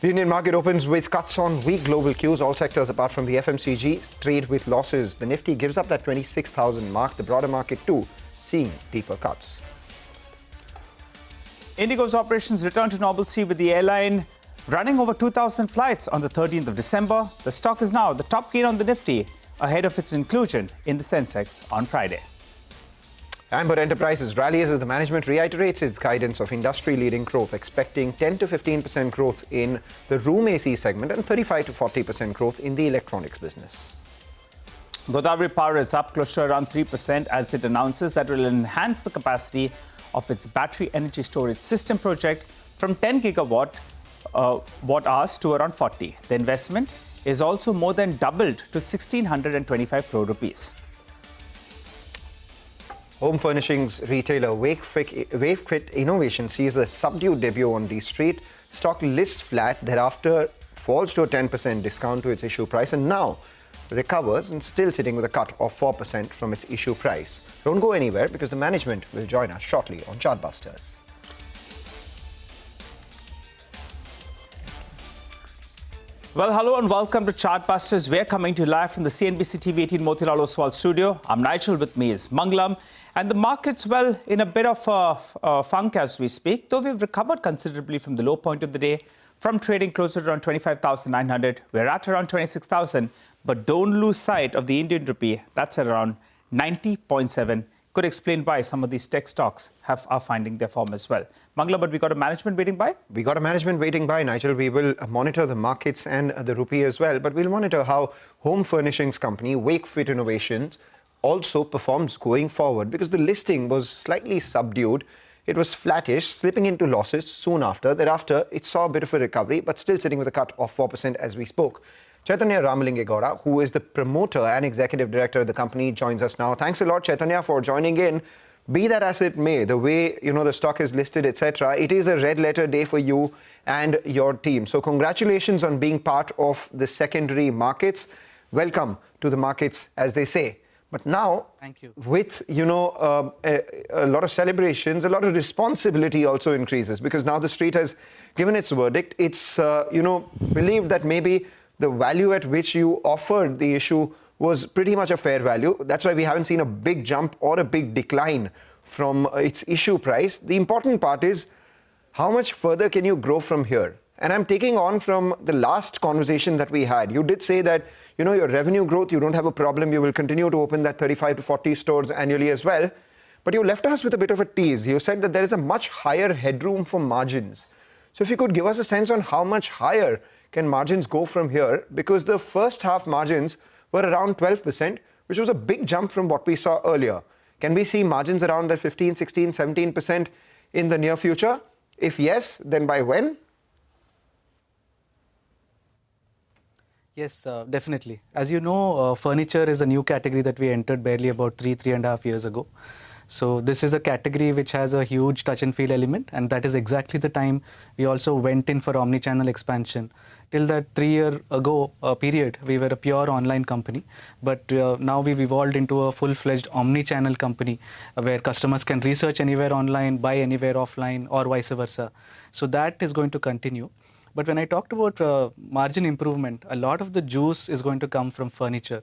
The Indian market opens with cuts on weak global cues. All sectors apart from the FMCG trade with losses. The Nifty gives up that 26,000 mark. The broader market too seeing deeper cuts. Indigo's operations return to normalcy with the airline running over 2,000 flights on the 13th of December. The stock is now the top gain on the Nifty ahead of its inclusion in the Sensex on Friday. Amber Enterprises rallies as the management reiterates its guidance of industry-leading growth, expecting 10 to 15% growth in the room AC segment and 35 to 40% growth in the electronics business. Godavari Power is up close to around 3% as it announces that it will enhance the capacity of its battery energy storage system project from 10 gigawatt watt hours to around 40. The investment is also more than doubled to 1,625 crore rupees. Home furnishings retailer Wakefit Innovation sees a subdued debut on D Street. Stock lists flat, thereafter falls to a 10% discount to its issue price and now recovers and still sitting with a cut of 4% from its issue price. Don't go anywhere because the management will join us shortly on Chartbusters. Well, hello and welcome to Chartbusters. We're coming to you live from the CNBC-TV18 Motilal Oswal studio. I'm Nigel, with me is Mangalam. And the market's, well, in a bit of a funk as we speak, though we've recovered considerably from the low point of the day. From trading closer to around 25,900, we're at around 26,000. But don't lose sight of the Indian rupee. That's at around 90.7. Could explain why some of these tech stocks are finding their form as well. Mangala, but we got a management waiting by? We got a management waiting by, Nigel. We will monitor the markets and the rupee as well. But we'll monitor how home furnishings company Wakefit Innovations also performs going forward, because the listing was slightly subdued. It was flattish, slipping into losses soon after. Thereafter, it saw a bit of a recovery, but still sitting with a cut of 4% as we spoke. Chaitanya Ramalingegowda, who is the promoter and executive director of the company, joins us now. Thanks a lot, Chaitanya, for joining in. Be that as it may, the way the stock is listed, etc., it is a red-letter day for you and your team. So congratulations on being part of the secondary markets. Welcome to the markets, as they say. But now, thank you. With a lot of celebrations, a lot of responsibility also increases, because now the street has given its verdict. It's believed that maybe the value at which you offered the issue was pretty much a fair value. That's why we haven't seen a big jump or a big decline from its issue price. The important part is, how much further can you grow from here? And I'm taking on from the last conversation that we had. You did say that, your revenue growth, you don't have a problem. You will continue to open that 35 to 40 stores annually as well. But you left us with a bit of a tease. You said that there is a much higher headroom for margins. So if you could give us a sense on how much higher can margins go from here, because the first half margins were around 12%, which was a big jump from what we saw earlier. Can we see margins around that 15, 16, 17% in the near future? If yes, then by when? Yes, definitely. As you know, furniture is a new category that we entered barely about 3.5 years ago. So this is a category which has a huge touch and feel element, and that is exactly the time we also went in for omni-channel expansion. Till that 3 year ago period, we were a pure online company, but now we've evolved into a full-fledged omni-channel company where customers can research anywhere online, buy anywhere offline, or vice versa. So that is going to continue. But when I talked about margin improvement, a lot of the juice is going to come from furniture.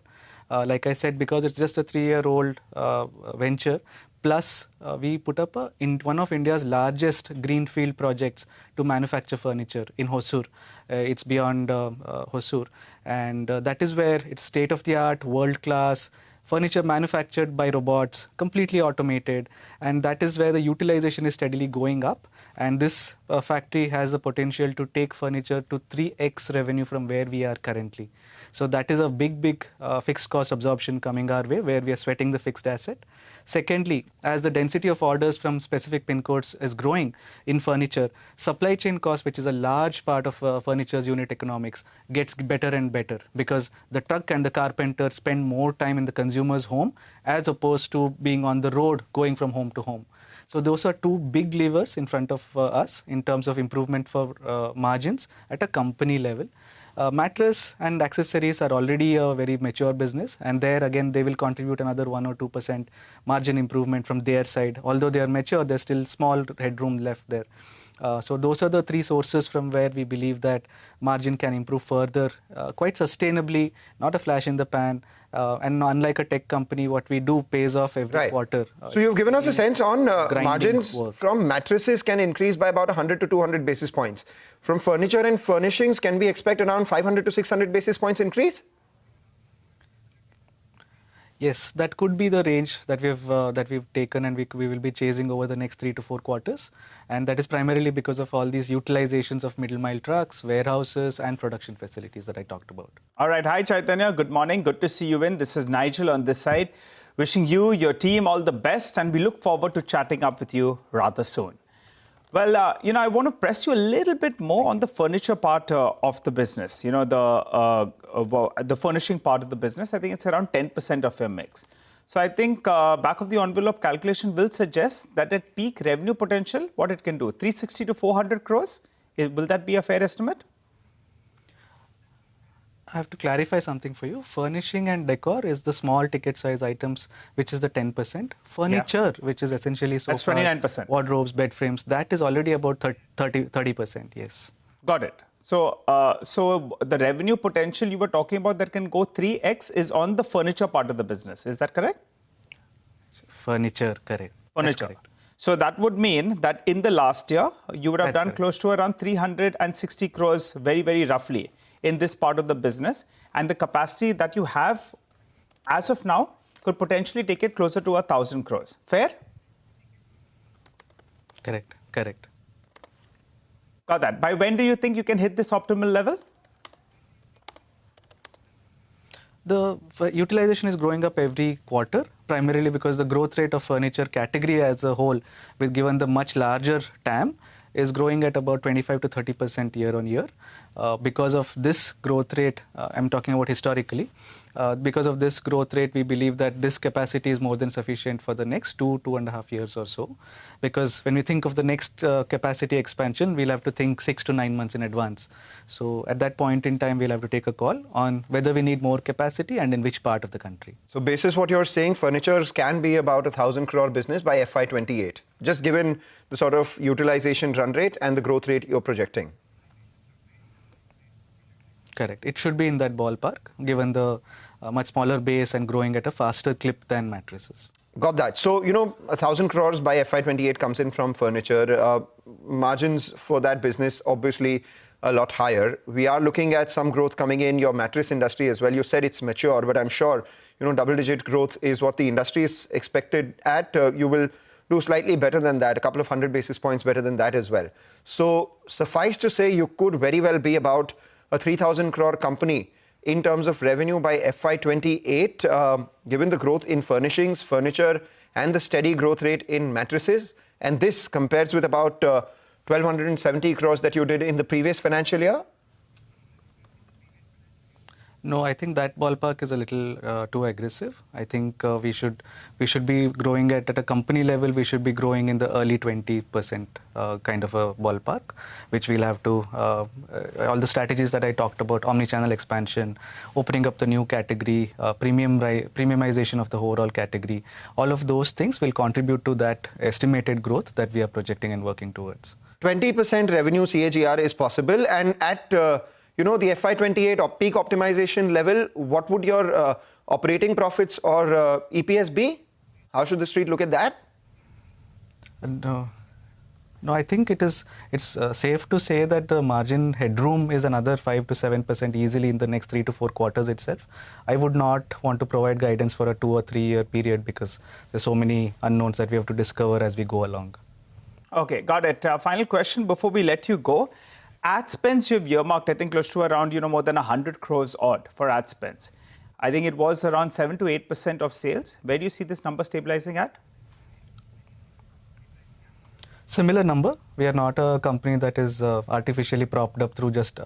Like I said, because it's just a 3-year-old venture, plus we put up one of India's largest greenfield projects to manufacture furniture in Hosur. It's beyond Hosur. And that is where it's state-of-the-art, world-class, furniture manufactured by robots, completely automated, and that is where the utilization is steadily going up. And this factory has the potential to take furniture to 3x revenue from where we are currently. So that is a big fixed cost absorption coming our way, where we are sweating the fixed asset. Secondly, as the density of orders from specific pin codes is growing in furniture, supply chain cost, which is a large part of furniture's unit economics, gets better and better, because the truck and the carpenter spend more time in the consumer's home as opposed to being on the road going from home to home. So those are two big levers in front of us in terms of improvement for margins at a company level. Mattress and accessories are already a very mature business, and there again they will contribute another 1 or 2% margin improvement from their side. Although they are mature, there's still small headroom left there. So those are the three sources from where we believe that margin can improve further, quite sustainably, not a flash in the pan. And unlike a tech company, what we do pays off every quarter. So you've given us a sense on margins work. from mattresses can increase by about 100 to 200 basis points. From furniture and furnishings, can we expect around 500 to 600 basis points increase? Yes, that could be the range that we've taken, and we will be chasing over the next 3 to 4 quarters. And that is primarily because of all these utilizations of middle mile trucks, warehouses, and production facilities that I talked about. All right. Hi, Chaitanya. Good morning. Good to see you in. This is Nigel on this side. Wishing you, your team, all the best, and we look forward to chatting up with you rather soon. Well, I want to press you a little bit more on the furniture part of the business. The furnishing part of the business. I think it's around 10% of your mix. So I think back of the envelope calculation will suggest that at peak revenue potential, what it can do, 360 to 400 crores. Will that be a fair estimate? I have to clarify something for you. Furnishing and decor is the small ticket size items, which is the 10%. Furniture, which is essentially sofas, that's 29%. Wardrobes, bed frames, that is already about 30%, yes. Got it. So the revenue potential you were talking about that can go 3x is on the furniture part of the business. Is that correct? Furniture, correct. Furniture. Correct. So that would mean that in the last year, you would have That's done correct. close to around 360 crores, very, very roughly, in this part of the business. And the capacity that you have as of now could potentially take it closer to 1,000 crores. Fair? Correct, correct. Got that. By when do you think you can hit this optimal level? The utilization is growing up every quarter, primarily because the growth rate of furniture category as a whole, with given the much larger TAM, is growing at about 25 to 30% year on year. Because of this growth rate, I'm talking about historically, because of this growth rate, we believe that this capacity is more than sufficient for the next 2.5 years or so. Because when we think of the next capacity expansion, we'll have to think 6 to 9 months in advance. So at that point in time, we'll have to take a call on whether we need more capacity and in which part of the country. So basis what you're saying, furnitures can be about 1,000 crore business by FY28, just given the sort of utilization run rate and the growth rate you're projecting. Correct. It should be in that ballpark, given the much smaller base and growing at a faster clip than mattresses. Got that. So, 1,000 crores by FY28 comes in from furniture. Margins for that business, obviously, a lot higher. We are looking at some growth coming in your mattress industry as well. You said it's mature, but I'm sure, double-digit growth is what the industry is expected at. You will do slightly better than that, a couple of 100 basis points better than that as well. So, suffice to say, you could very well be about a 3,000 crore company in terms of revenue by FY28, given the growth in furnishings, furniture, and the steady growth rate in mattresses. And this compares with about 1,270 crores that you did in the previous financial year? No, I think that ballpark is a little too aggressive. I think we should be growing at a company level. We should be growing in the early 20% kind of a ballpark, which we'll have to all the strategies that I talked about: omni-channel expansion, opening up the new category, premiumization of the overall category. All of those things will contribute to that estimated growth that we are projecting and working towards. 20% revenue CAGR is possible, and at the FY28 peak optimization level, what would your operating profits or EPS be? How should the street look at that? No, I think it's safe to say that the margin headroom is another 5 to 7% easily in the next 3 to 4 quarters itself. I would not want to provide guidance for a 2 or 3 year period because there's so many unknowns that we have to discover as we go along. Okay, got it. Final question before we let you go. Ad spends you've earmarked, I think, close to around, more than 100 crores odd for ad spends. I think it was around 7 to 8% of sales. Where do you see this number stabilizing at? Similar number. We are not a company that is artificially propped up through just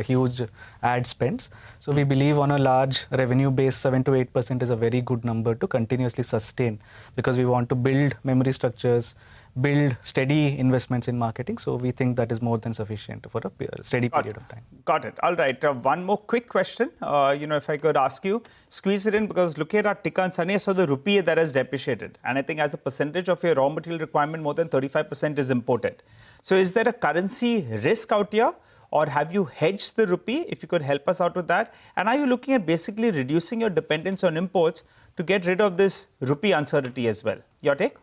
huge ad spends. So we believe on a large revenue base, 7 to 8% is a very good number to continuously sustain, because we want to build memory structures, build steady investments in marketing. So we think that is more than sufficient for a steady period of time. Got it. All right. One more quick question. If I could ask you, squeeze it in, because looking at our ticker and Sunny, so the rupee that has depreciated. And I think as a percentage of your raw material requirement, more than 35% is imported. So is there a currency risk out here? Or have you hedged the rupee? If you could help us out with that. And are you looking at basically reducing your dependence on imports to get rid of this rupee uncertainty as well? Your take?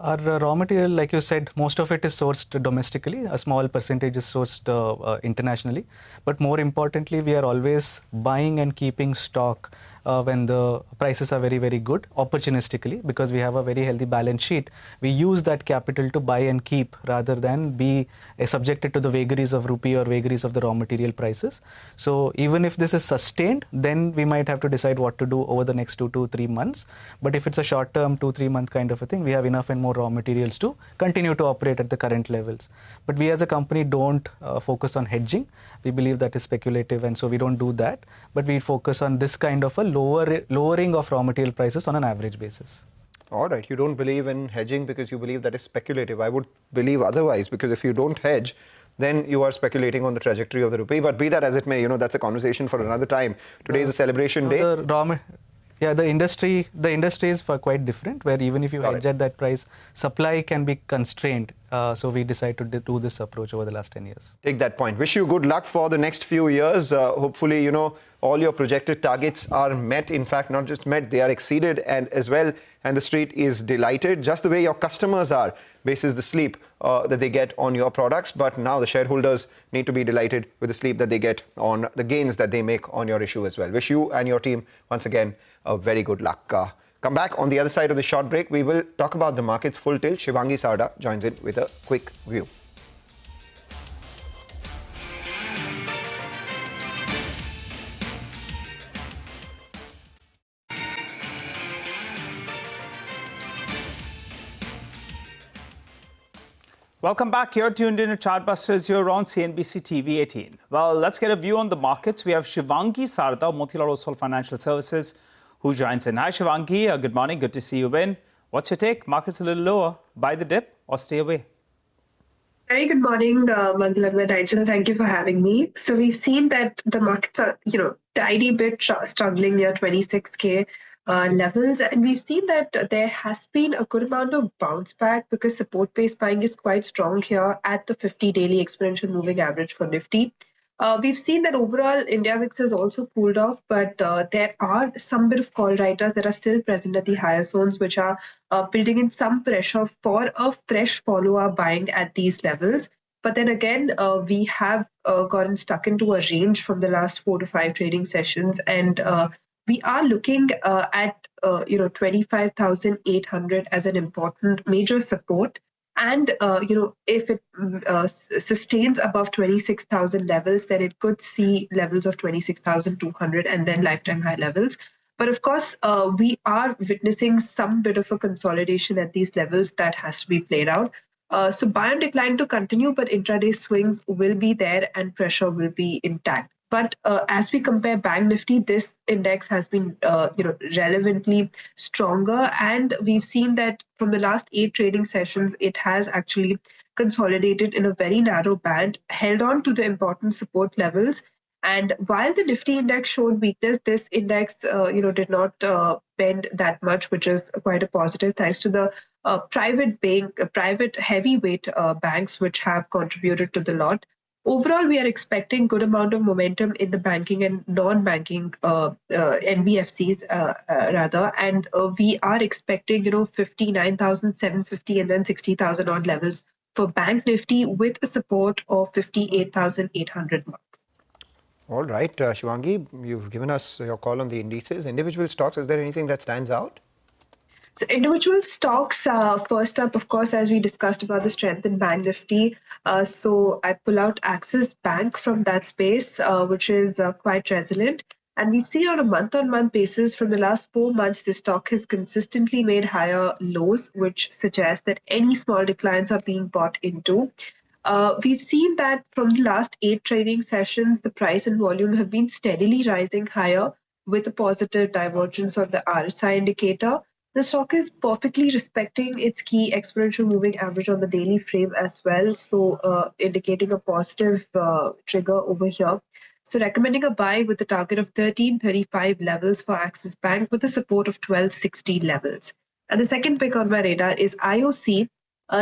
Our raw material, like you said, most of it is sourced domestically. A small percentage is sourced internationally. But more importantly, we are always buying and keeping stock when the prices are very, very good, opportunistically, because we have a very healthy balance sheet. We use that capital to buy and keep rather than be subjected to the vagaries of rupee or vagaries of the raw material prices. So even if this is sustained, then we might have to decide what to do over the next 2 to 3 months. But if it's a short-term 2-3 month kind of a thing, we have enough and more raw materials to continue to operate at the current levels. But we as a company don't focus on hedging. We believe that is speculative, and so we don't do that. But we focus on this kind of a lowering of raw material prices on an average basis. All right. You don't believe in hedging because you believe that is speculative. I would believe otherwise, because if you don't hedge, then you are speculating on the trajectory of the rupee. But be that as it may, that's a conversation for another time. Today is a celebration day. The industry is quite different, where even if you hedge at that price, supply can be constrained. So we decided to do this approach over the last 10 years. Take that point. Wish you good luck for the next few years. Hopefully, all your projected targets are met. In fact, not just met, they are exceeded and as well. And the street is delighted, just the way your customers are, basis the sleep that they get on your products. But now the shareholders need to be delighted with the sleep that they get on the gains that they make on your issue as well. Wish you and your team, once again, a very good luck. Come back on the other side of the short break. We will talk about the markets full tilt. Shivangi Sarda joins in with a quick view. Welcome back. You're tuned in to Chartbusters. You're on CNBC-TV18. Well, let's get a view on the markets. We have Shivangi Sarda, Motilal Oswal Financial Services, who joins in. Hi, Shivangi. Good morning. Good to see you in. What's your take? Markets a little lower. Buy the dip or stay away? Very good morning, Mangalam and Nigel. Thank you for having me. So we've seen that the markets are, tiny bit struggling near 26K levels. And we've seen that there has been a good amount of bounce back because support-based buying is quite strong here at the 50 daily exponential moving average for Nifty. We've seen that overall India VIX has also cooled off, but there are some bit of call writers that are still present at the higher zones, which are building in some pressure for a fresh follower buying at these levels. But then again, we have gotten stuck into a range from the last 4 to 5 trading sessions, and we are looking at 25,800 as an important major support. And, if it sustains above 26,000 levels, then it could see levels of 26,200 and then lifetime high levels. But of course, we are witnessing some bit of a consolidation at these levels that has to be played out. So buy and decline to continue, but intraday swings will be there and pressure will be intact. But as we compare Bank Nifty, this index has been, relevantly stronger. And we've seen that from the last 8 trading sessions, it has actually consolidated in a very narrow band, held on to the important support levels. And while the Nifty index showed weakness, this index, did not bend that much, which is quite a positive, thanks to the private heavyweight banks, which have contributed to the lot. Overall, we are expecting good amount of momentum in the banking and non-banking NBFCs rather, and we are expecting 59,750 and then 60,000 odd levels for Bank Nifty with a support of 58,800 mark. All right, Shivangi, you've given us your call on the indices. Individual stocks, is there anything that stands out? So individual stocks, first up, of course, as we discussed about the strength in Bank Nifty. So I pull out Axis Bank from that space, which is quite resilient. And we've seen on a month-on-month basis from the last 4 months, the stock has consistently made higher lows, which suggests that any small declines are being bought into. We've seen that from the last 8 trading sessions, the price and volume have been steadily rising higher with a positive divergence on the RSI indicator. The stock is perfectly respecting its key exponential moving average on the daily frame as well, so indicating a positive trigger over here. So recommending a buy with a target of 1335 levels for Axis Bank with a support of 1260 levels. And the second pick on my radar is IOC.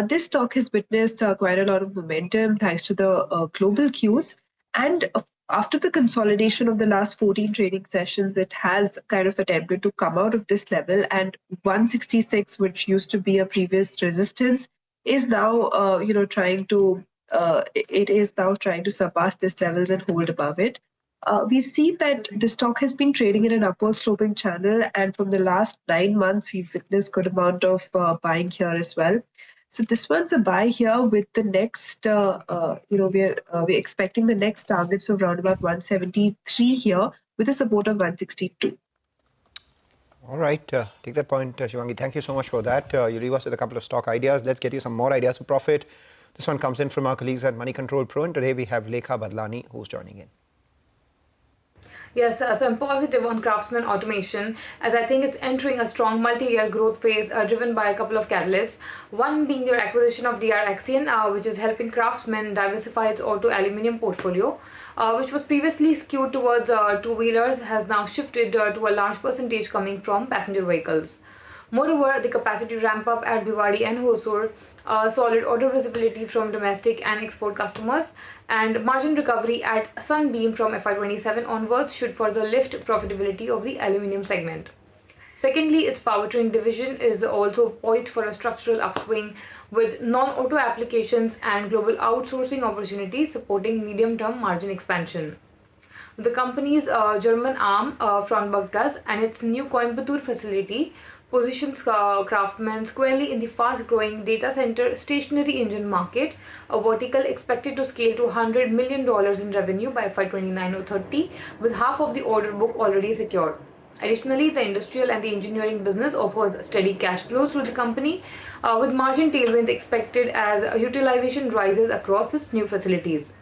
This stock has witnessed quite a lot of momentum thanks to the global cues. And after the consolidation of the last 14 trading sessions, it has kind of attempted to come out of this level. And 166, which used to be a previous resistance, is now, it is now trying to surpass these levels and hold above it. We've seen that the stock has been trading in an upward sloping channel, and from the last 9 months, we've witnessed good amount of buying here as well. So this one's a buy here with the next, we're expecting the next targets of around about 173 here with a support of 162. All right, take that point, Shivangi. Thank you so much for that. You leave us with a couple of stock ideas. Let's get you some more ideas for profit. This one comes in from our colleagues at Money Control Pro, and today we have Lekha Badlani, who's joining in. Yes, so I'm positive on Craftsman Automation, as I think it's entering a strong multi-year growth phase driven by a couple of catalysts. One being their acquisition of DR Axion, which is helping Craftsman diversify its auto aluminium portfolio, which was previously skewed towards two-wheelers, has now shifted to a large percentage coming from passenger vehicles. Moreover, the capacity ramp-up at Bhiwadi and Hosur, solid order visibility from domestic and export customers, and margin recovery at Sunbeam from FY27 onwards should further lift profitability of the aluminium segment. Secondly, its powertrain division is also poised for a structural upswing with non-auto applications and global outsourcing opportunities supporting medium-term margin expansion. The company's German arm, Frauenberg, and its new Coimbatore facility positions Craftsman squarely in the fast-growing data center stationary engine market, a vertical expected to scale to $100 million in revenue by FY29 or 30, with half of the order book already secured. Additionally, the industrial and the engineering business offers steady cash flows to the company, with margin tailwinds expected as utilization rises across its new facilities.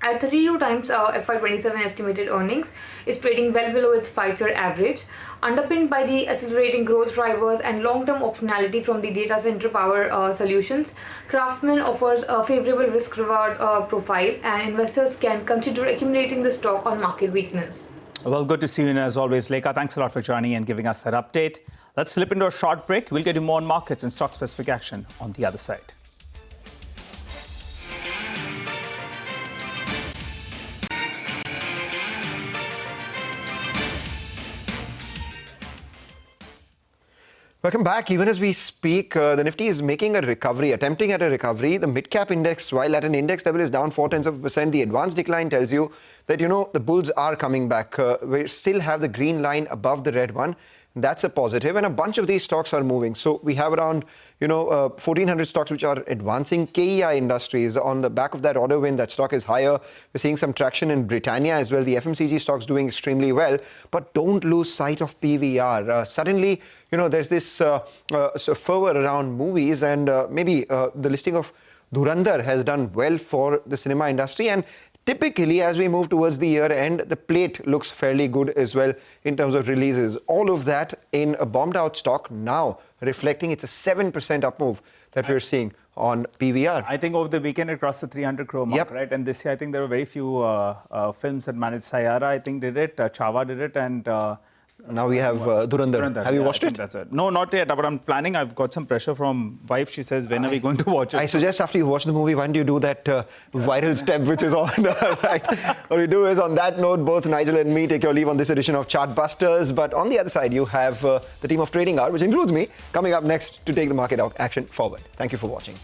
At 32 times FY27 estimated earnings is trading well below its 5-year average, underpinned by the accelerating growth drivers and long-term optionality from the data center power solutions. Craftsman offers a favorable risk-reward profile, and investors can consider accumulating the stock on market weakness. Well, good to see you, and as always, Lekha, thanks a lot for joining and giving us that update. Let's slip into a short break. We'll get you more on markets and stock-specific action on the other side. Welcome back. Even as we speak, the Nifty is making a recovery, attempting at a recovery. The mid-cap index, while at an index level, is down 0.4%. The advanced decline tells you that, the bulls are coming back. We still have the green line above the red one. That's a positive, and a bunch of these stocks are moving. So we have around, 1,400 stocks which are advancing. KEI Industries, on the back of that order win, that stock is higher. We're seeing some traction in Britannia as well. The FMCG stocks doing extremely well, but don't lose sight of PVR. Suddenly, there's this fervor around movies, and maybe the listing of Dhurandhar has done well for the cinema industry. And typically, as we move towards the year end, the plate looks fairly good as well in terms of releases. All of that in a bombed out stock now reflecting it's a 7% up move that we're seeing on PVR. I think over the weekend it crossed the 300 crore mark, right? And this year I think there were very few films that managed. Sayara, I think, did it. Chava did it, and now we have Dhurandhar. Have you watched it? That's it? No, not yet, but I'm planning. I've got some pressure from wife. She says, when are we going to watch it? I suggest after you watch the movie, why don't you do that viral step which is on, right? What we do is, on that note, both Nigel and me take your leave on this edition of Chartbusters. But on the other side, you have the team of Trading Hour, which includes me, coming up next to take the market action forward. Thank you for watching.